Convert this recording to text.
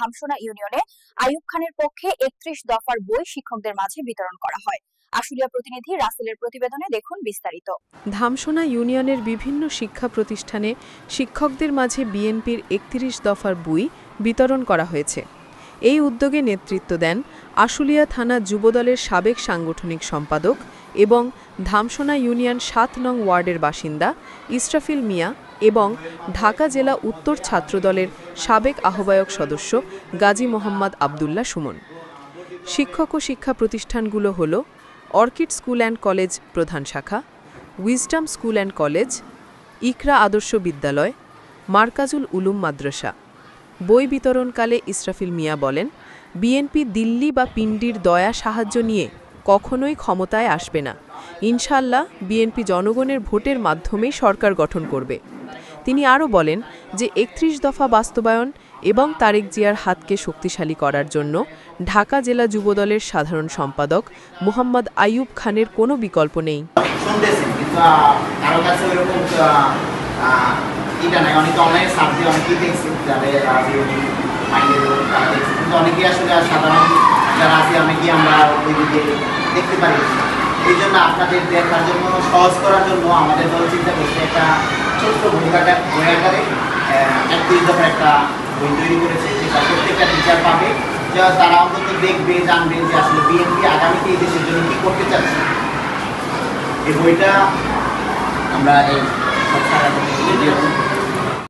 ধামসোনা ইউনিয়নে আইয়ুব খানের পক্ষে ৩১ দফার বই শিক্ষকদের মাঝে বিতরণ করা হয়। আশুলিয়া প্রতিনিধি রাসেলের প্রতিবেদনে দেখুন বিস্তারিত। ধামসোনা ইউনিয়নের বিভিন্ন শিক্ষা প্রতিষ্ঠানে শিক্ষকদের মাঝে বিএনপির ৩১ দফার বই বিতরণ করা হয়েছে। এই উদ্যোগে নেতৃত্ব দেন আশুলিয়া থানা যুবদলের সাবেক সাংগঠনিক সম্পাদক এবং ধামসোনা ইউনিয়ন ৭ নং ওয়ার্ডের বাসিন্দা ইসরাফিল মিয়া এবং ঢাকা জেলা উত্তর ছাত্রদলের সাবেক আহ্বায়ক সদস্য গাজী মোহাম্মদ আবদুল্লাহ সুমন। শিক্ষক ও শিক্ষা প্রতিষ্ঠানগুলো হল অর্কিড স্কুল অ্যান্ড কলেজ প্রধান শাখা, উইজডম স্কুল অ্যান্ড কলেজ, ইকরা আদর্শ বিদ্যালয়, মার্কাজুল উলুম মাদ্রাসা। বই বিতরণকালে ইসরাফিল মিয়া বলেন, বিএনপি দিল্লি বা পিন্ডির দয়া সাহায্য নিয়ে কখনোই ক্ষমতায় আসবে না। ইনশাআল্লাহ বিএনপি জনগণের ভোটের মাধ্যমেই সরকার গঠন করবে। তিনি আরও বলেন যে ৩১ দফা বাস্তবায়ন এবং তারেক জিয়ার হাতকে শক্তিশালী করার জন্য ঢাকা জেলা যুবদলের সাধারণ সম্পাদক মোহাম্মদ আইয়ুব খানের কোনো বিকল্প নেই। এই জন্য আপনাদের দেখার জন্য সহজ করার জন্য আমাদের দল চিন্তা করছে একটা ছোট্ট বই আকারে ৩১ দফার একটা বই তৈরি করেছে, যেটা প্রত্যেকটা টিচার পাবে, যা তারা অন্তত দেখবে, জানবে যে আসলে বিএনপি আগামীতে এই দেশের জন্য কী করতে চাচ্ছে। এই বইটা আমরা এই